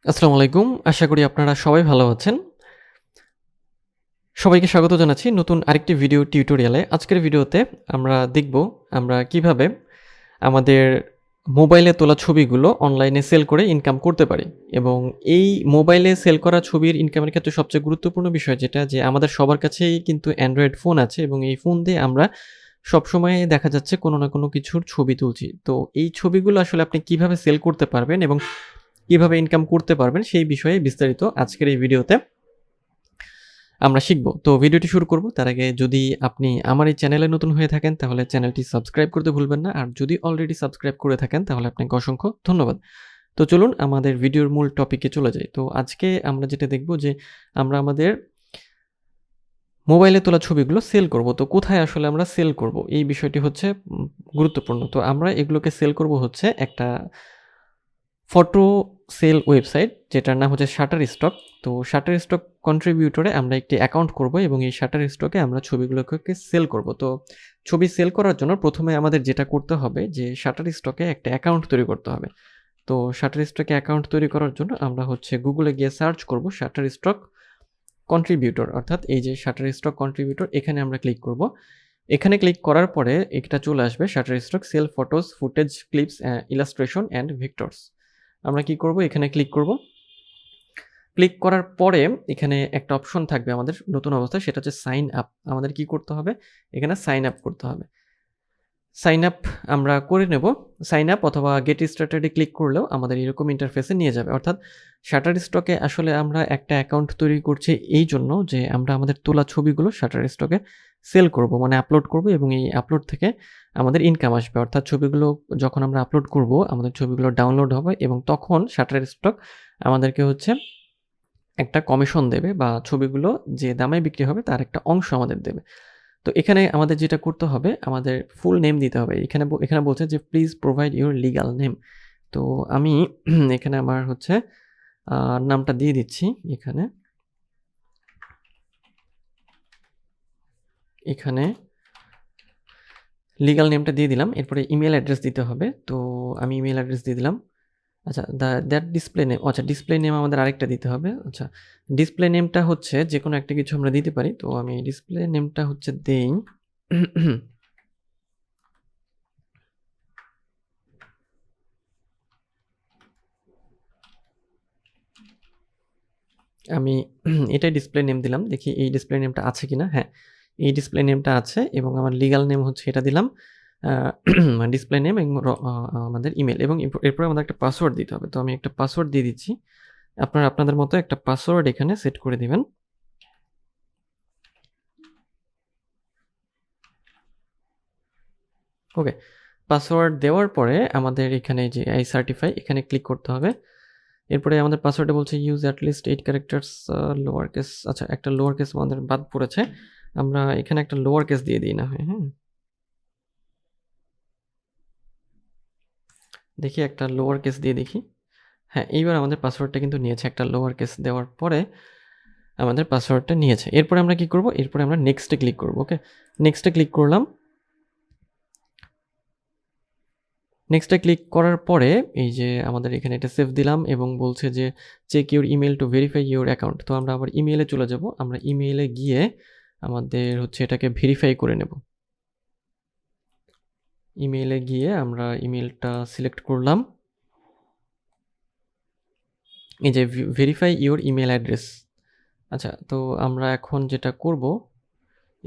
আসসালামু আলাইকুম। আশা করি আপনারা সবাই ভালো আছেন। সবাইকে স্বাগত জানাচ্ছি নতুন আরেকটি ভিডিও টিউটোরিয়ালে। আজকের ভিডিওতে আমরা দেখব আমরা কিভাবে আমাদের মোবাইলে তোলা ছবিগুলো অনলাইনে সেল করে ইনকাম করতে পারি। এবং এই মোবাইলে সেল করা ছবির ইনকামের ক্ষেত্রে সবচেয়ে গুরুত্বপূর্ণ বিষয় যেটা যে আমাদের সবার কাছেই কিন্তু অ্যান্ড্রয়েড ফোন আছে এবং এই ফোন দিয়ে আমরা সবসময় দেখা যাচ্ছে কোনো না কোনো কিছুর ছবি তুলছি। তো এই ছবিগুলো আসলে আপনি কিভাবে সেল করতে পারবেন এবং কিভাবে ইনকাম করতে পারবেন সেই বিষয়ে বিস্তারিত আজকের এই ভিডিওতে আমরা শিখব। তো ভিডিওটি শুরু করব তার আগে যদি আপনি আমার এই চ্যানেলে নতুন হয়ে থাকেন তাহলে চ্যানেলটি সাবস্ক্রাইব করতে ভুলবেন না। আর যদি অলরেডি সাবস্ক্রাইব করে থাকেন তাহলে আপনাকে অসংখ্য ধন্যবাদ। তো চলুন আমাদের ভিডিওর মূল টপিকে চলে যাই। তো আজকে আমরা যেটা দেখব যে আমরা আমাদের মোবাইলে তোলা ছবিগুলো সেল করব। তো কোথায় আসলে আমরা সেল করব? এই বিষয়টি হচ্ছে গুরুত্বপূর্ণ। তো আমরা এগুলোকে সেল করব হচ্ছে একটা ফটো সেল ওয়েবসাইট যেটার নাম হচ্ছে শাটারস্টক। তো শাটারস্টক কন্ট্রিবিউটরে আমরা একটি অ্যাকাউন্ট করব এবং এই শাটারস্টকে আমরা ছবিগুলোকে সেল করব। তো ছবি সেল করার জন্য প্রথমে আমাদের যেটা করতে হবে যে শাটারস্টকে একটা অ্যাকাউন্ট তৈরি করতে হবে। তো শাটারস্টকে অ্যাকাউন্ট তৈরি করার জন্য আমরা হচ্ছে গুগলে গিয়ে সার্চ করব শাটারস্টক কন্ট্রিবিউটর, অর্থাৎ এই যে শাটারস্টক কন্ট্রিবিউটর এখানে আমরা ক্লিক করব। এখানে ক্লিক করার পরে এটা চলে আসবে Shutterstock sell photos footage clips illustration and vectors. আমরা কি করব? এখানে ক্লিক করব। ক্লিক করার পরে এখানে একটা অপশন থাকবে আমাদের নতুন অবস্থায়, সেটা হচ্ছে সাইন আপ। আমাদের কি করতে হবে? এখানে সাইন আপ করতে হবে। সাইন আপ আমরা করে নেব। সাইন আপ অথবা গেট স্টার্টেডে ক্লিক করলেও আমাদের এরকম ইন্টারফেসে নিয়ে যাবে। অর্থাৎ শাটারস্টকে আসলে আমরা একটা অ্যাকাউন্ট তৈরি করছি এই জন্য যে আমরা আমাদের তোলা ছবিগুলো শাটারস্টকে সেল করব, মানে আপলোড করব এবং এই আপলোড থেকে আমাদের ইনকাম আসবে। অর্থাৎ ছবিগুলো যখন আমরা আপলোড করব আমাদের ছবিগুলো ডাউনলোড হবে এবং তখন শাটারস্টক আমাদেরকে হচ্ছে একটা কমিশন দেবে বা ছবিগুলো যে দামে বিক্রি হবে তার একটা অংশ আমাদের দেবে। তো এখানে আমাদের যেটা করতে হবে, আমাদের ফুল নেম দিতে হবে। এখানে বলছে যে please provide your legal name. তো আমি এখানে আমার হচ্ছে নামটা দিয়ে দিচ্ছি। এখানে লিগ্যাল নেমটা দিয়ে দিলাম। এরপরে ইমেল অ্যাড্রেস দিতে হবে। তো আমি ইমেল অ্যাড্রেস দিয়ে দিলাম। আচ্ছা, দ্যাট ডিসপ্লে নেম, আচ্ছা ডিসপ্লে নেম আমাদের আরেকটা দিতে হবে। আচ্ছা, ডিসপ্লে নেমটা হচ্ছে যে কোনো একটা কিছু আমরা দিতে পারি। তো আমি ডিসপ্লে নেমটা হচ্ছে দেই আমি এটাই ডিসপ্লে নেম দিলাম। দেখি এই ডিসপ্লে নেমটা আছে কিনা। হ্যাঁ, এই ডিসপ্লে নেমটা আছে এবং আমার লিগ্যাল নেম হচ্ছে এটা দিলাম। ডিসপ্লে নেম এবং আমাদের ইমেল এবং এরপরে আমাদের একটা পাসওয়ার্ড দিতে হবে। তো আমি একটা পাসওয়ার্ড দিয়ে দিচ্ছি। আপনারা আপনাদের মতো একটা পাসওয়ার্ড এখানে সেট করে দিবেন। ওকে, পাসওয়ার্ড দেওয়ার পরে আমাদের এখানে যে আই সার্টিফাই এখানে ক্লিক করতে হবে। এরপরে আমাদের পাসওয়ার্ডে বলছে use at least 8 characters lower case. আচ্ছা, একটা লোয়ার কেস আমাদের বাদ পড়েছে। আমরা এখানে একটা লোয়ার কেস দিয়ে দিই না হয়। হ্যাঁ, দেখি একটা লোয়ার কেস দিয়ে দেখি। হ্যাঁ, এইবার আমাদের পাসওয়ার্ডটা কিন্তু নিয়েছে। একটা লোয়ার কেস দেওয়ার পরে আমাদের পাসওয়ার্ডটা নিয়েছে। এরপরে আমরা কি করব? এরপরে আমরা নেক্সটে ক্লিক করব। ওকে, নেক্সটে ক্লিক করলাম। নেক্সটে ক্লিক করার পরে এই যে আমাদের এখানে এটা সেভ দিলাম এবং বলছে যে check your email to verify your account. তো আমরা আবার ইমেইলে চলে যাব। আমরা ইমেইলে গিয়ে আমাদের হচ্ছে এটাকে ভেরিফাই করে নেব। ইমেইলে গিয়ে আমরা ইমেলটা সিলেক্ট করলাম। এই যে ভেরিফাই ইউর ইমেল অ্যাড্রেস। আচ্ছা, তো আমরা এখন যেটা করব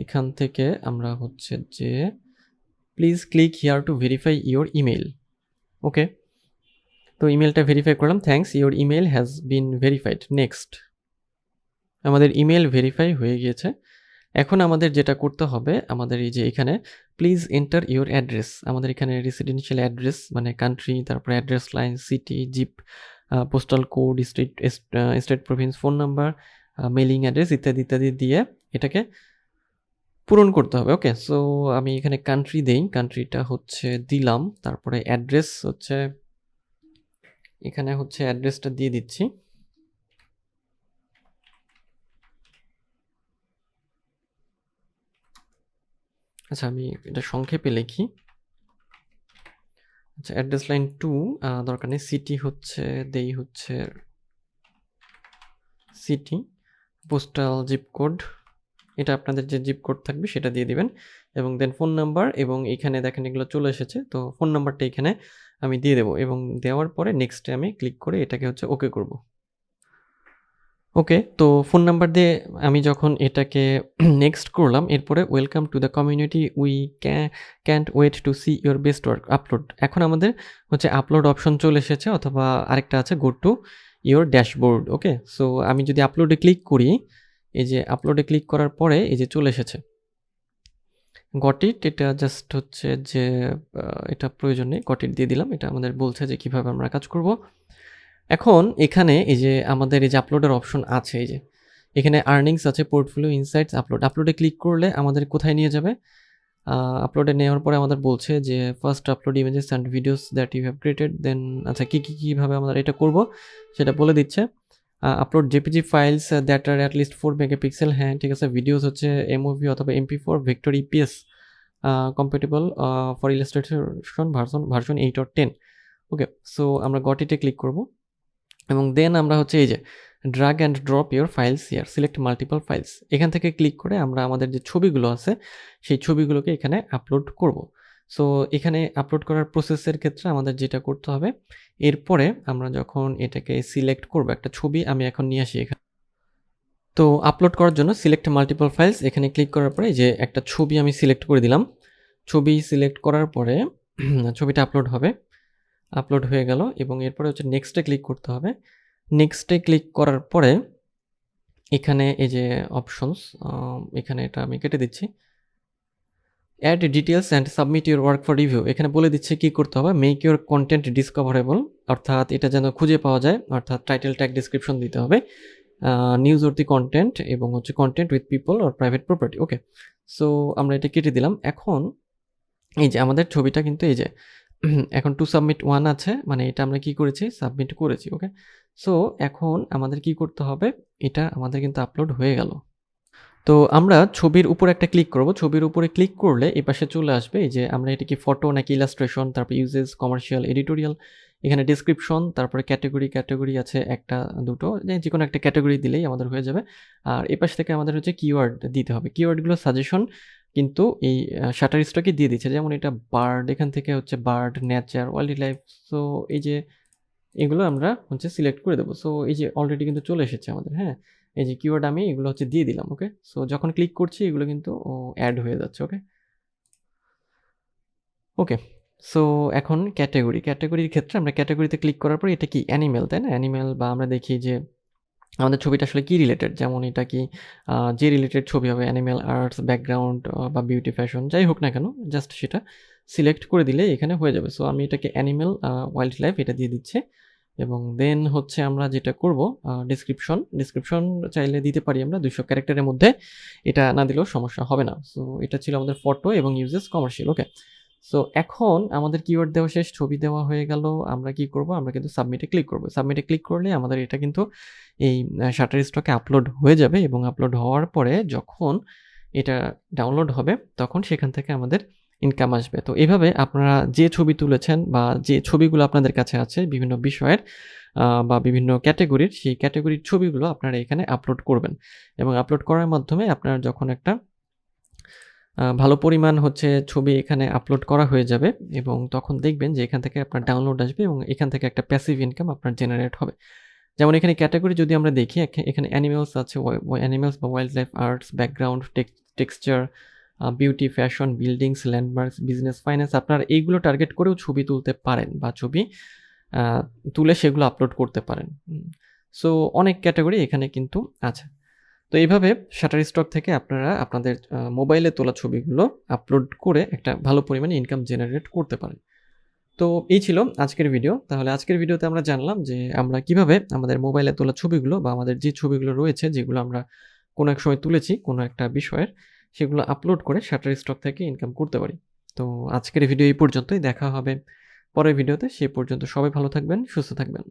এখান থেকে আমরা হচ্ছে যে please click here to verify your email. Okay, তো ইমেলটা ভেরিফাই করলাম। Thanks, your email has been verified, next. আমাদের ইমেল ভেরিফাই হয়ে গিয়েছে। এখন আমাদের যেটা করতে হবে, আমাদের এই যে এখানে প্লিজ এন্টার ইউর অ্যাড্রেস, আমাদের এখানে রেসিডেন্সিয়াল অ্যাড্রেস মানে কান্ট্রি, তারপরে address line, city, zip, postal code, state province, phone number, mailing address ইত্যাদি ইত্যাদি দিয়ে এটাকে পূরণ করতে হবে। ওকে, সো আমি এখানে কান্ট্রি দেই, কান্ট্রিটা হচ্ছে দিলাম। তারপরে অ্যাড্রেস হচ্ছে এখানে হচ্ছে অ্যাড্রেসটা দিয়ে দিচ্ছি। আচ্ছা, আমি এটা সংক্ষেপে লিখি। আচ্ছা, অ্যাড্রেস লাইন 2 দরকার নেই। সিটি হচ্ছে দেই হচ্ছে সিটি, পোস্টাল জিপ কোড, এটা আপনাদের যে জিপ কোড থাকবে সেটা দিয়ে দিবেন, এবং দেন ফোন নাম্বার, এবং এখানে দেখেন এগুলো চলে এসেছে, তো ফোন নাম্বারটা এখানে আমি দিয়ে দেবো, এবং দেওয়ার পরে নেক্সটে আমি ক্লিক করে এটাকে হচ্ছে ওকে করব। ওকে, তো ফোন নাম্বার দিয়ে আমি যখন এটাকে নেক্সট করলাম, এরপরে welcome to the community, we can't wait to see your best work upload. এখন আমাদের হচ্ছে আপলোড অপশন চলে এসেছে, অথবা আরেকটা আছে go to your dashboard. Okay, so আমি যদি আপলোডে ক্লিক করি, এই যে আপলোডে ক্লিক করার পরে এই যে চলে এসেছে গট ইট, এটা জাস্ট হচ্ছে যে এটা প্রয়োজন নেই, গট ইট দিয়ে দিলাম। এটা আমাদের বলছে যে কিভাবে আমরা কাজ করব। এখন এখানে এই যে আমাদের এই যে আপলোডের অপশন আছে, এই যে এখানে আর্নিংস আছে, পোর্টফোলিও, ইনসাইটস, আপলোডে ক্লিক করলে আমাদের কোথায় নিয়ে যাবে, আপলোডে নেওয়ার পরে আমাদের বলছে যে first upload images and videos that you have created, then আচ্ছা কীভাবে আমরা এটা করব সেটা বলে দিচ্ছে। Upload JPG files that are at least 4 megapixel, হ্যাঁ ঠিক আছে। ভিডিওস হচ্ছে এমওভি অথবা MP4 vector EPS compatible for illustration version 8 or 10। Okay, so আমরা গট ইটে ক্লিক করব, এবং দেন আমরা হচ্ছে এই যে drag and drop your files here, select multiple files, এখান থেকে ক্লিক করে আমরা আমাদের যে ছবিগুলো আছে সেই ছবিগুলোকে এখানে আপলোড করব। সো এখানে আপলোড করার প্রসেসের ক্ষেত্রে আমাদের যেটা করতে হবে, এরপরে আমরা যখন এটাকে সিলেক্ট করব, একটা ছবি আমি এখন নিয়ে আসি এখানে। তো আপলোড করার জন্য সিলেক্ট মাল্টিপল ফাইলস, এখানে ক্লিক করার পরে যে একটা ছবি আমি সিলেক্ট করে দিলাম। ছবি সিলেক্ট করার পরে ছবিটা আপলোড হবে, আপলোড হয়ে গেল, এবং এরপরে হচ্ছে নেক্সটে ক্লিক করতে হবে। নেক্সটে ক্লিক করার পরে এখানে এই যে অপশনস, এখানে এটা আমি কেটে দিচ্ছি, add details and submit your work for review, এখানে বলে দিচ্ছে কি করতে হবে, মেক ইউর কন্টেন্ট ডিসকভারেবল, অর্থাৎ এটা যেন খুঁজে পাওয়া যায়, অর্থাৎ টাইটেল ট্যাগ ডিসক্রিপশন দিতে হবে, নিউজ অর দি কন্টেন্ট, এবং হচ্ছে content with people or private property. Okay, so আমরা এটা কেটে দিলাম। এখন এই যে আমাদের ছবিটা কিন্তু এই যে এখন টু সাবমিট 1 আছে, মানে এটা আমরা কি করেছি, সাবমিট করেছি। ওকে, সো এখন আমাদের কি করতে হবে, এটা আমাদের কিন্তু আপলোড হয়ে গেল। তো আমরা ছবির উপর একটা ক্লিক করব, ছবির উপরে ক্লিক করলে এই পাশে চলে আসবে এই যে আমরা এটা কি ফটো নাকি ইলাস্ট্রেশন, তারপর ইউজেস, কমার্শিয়াল, এডিটোরিয়াল, এখানে ডেসক্রিপশন, তারপরে ক্যাটাগরি আছে একটা দুটো, যে কোনো একটা ক্যাটাগরি দিলেই আমাদের হয়ে যাবে। আর এই পাশ থেকে আমাদের হচ্ছে কিওয়ার্ড দিতে হবে, কিওয়ার্ডগুলো সাজেশন কিন্তু এই শাটার স্টকে দিয়ে দিচ্ছে, যেমন এটা বার্ড, এখান থেকে হচ্ছে bird, nature, wild life. So এই যে এগুলো আমরা হচ্ছে সিলেক্ট করে দেবো। সো এই যে অলরেডি কিন্তু চলে এসেছে আমাদের, হ্যাঁ এই যে কিওয়ার্ড আমি এগুলো হচ্ছে দিয়ে দিলাম। ওকে, সো যখন ক্লিক করছি এগুলো কিন্তু অ্যাড হয়ে যাচ্ছে। ওকে ওকে, সো এখন ক্যাটাগরির ক্ষেত্রে আমরা ক্যাটাগরিতে ক্লিক করার পরে এটা কি অ্যানিমেল, তাই না, অ্যানিমেল, বা আমরা দেখি যে আমাদের ছবিটা আসলে কি রিলেটেড, যেমন এটা কি যে রিলেটেড ছবি হবে, অ্যানিমেল, আর্টস, ব্যাকগ্রাউন্ড বা বিউটি, ফ্যাশন, যাই হোক না কেন, জাস্ট সেটা সিলেক্ট করে দিলে এখানে হয়ে যাবে। সো আমি এটাকে অ্যানিমেল, ওয়াইল্ড লাইফ এটা দিয়ে দিচ্ছি, এবং দেন হচ্ছে আমরা যেটা করব, ডিসক্রিপশন চাইলে দিতে পারি আমরা 200 ক্যারেক্টারের মধ্যে, এটা না দিলেও সমস্যা হবে না। সো এটা ছিল আমাদের ফটো এবং ইউজেস কমার্শিয়াল। ওকে, সো এখন আমাদের কিওয়ার্ড দেওয়া শেষ, ছবি দেওয়া হয়ে গেল, আমরা কি করব, আমরা কিন্তু সাবমিটে ক্লিক করব। সাবমিটে ক্লিক করলে আমাদের এটা কিন্তু এই শাটার স্টকে আপলোড হয়ে যাবে, এবং আপলোড হওয়ার পরে যখন এটা ডাউনলোড হবে তখন সেখান থেকে আমাদের ইনকাম আসবে। তো এভাবে আপনারা যে ছবি তুলেছেন বা যে ছবিগুলো আপনাদের কাছে আছে বিভিন্ন বিষয়ের বা বিভিন্ন ক্যাটাগরির, সেই ক্যাটাগরির ছবিগুলো আপনারা এখানে আপলোড করবেন, এবং আপলোড করার মাধ্যমে আপনার যখন একটা ভালো পরিমাণ হচ্ছে ছবি এখানে আপলোড করা হয়ে যাবে, এবং তখন দেখবেন যে এখান থেকে আপনার ডাউনলোড আসবে, এবং এখান থেকে একটা প্যাসিভ ইনকাম আপনার জেনারেট হবে। যেমন এখানে ক্যাটাগরি যদি আমরা দেখি, এখানে অ্যানিমেলস আছে, অ্যানিমেলস বা wild life, arts, background, texture, beauty, fashion, buildings, landmarks, business, finance, আপনারা এইগুলো টার্গেট করেও ছবি তুলতে পারেন, বা ছবি তুলে সেগুলো আপলোড করতে পারেন। সো অনেক ক্যাটাগরি এখানে কিন্তু আছে। তো এইভাবে শাটার স্টক থেকে আপনারা আপনাদের মোবাইলে তোলা ছবিগুলো আপলোড করে একটা ভালো পরিমাণে ইনকাম জেনারেট করতে পারেন। তো এই ছিল আজকের ভিডিও। তাহলে আজকের ভিডিওতে আমরা জানলাম যে আমরা কিভাবে আমাদের মোবাইলে তোলা ছবিগুলো বা আমাদের যে ছবিগুলো রয়েছে, যেগুলো আমরা কোনো এক সময় তুলেছি কোনো একটা বিষয়ের, সেগুলো আপলোড করে শাটার স্টক থেকে ইনকাম করতে পারি। তো আজকের ভিডিও এই পর্যন্তই, দেখা হবে পরের ভিডিওতে। সেই পর্যন্ত সবাই ভালো থাকবেন, সুস্থ থাকবেন।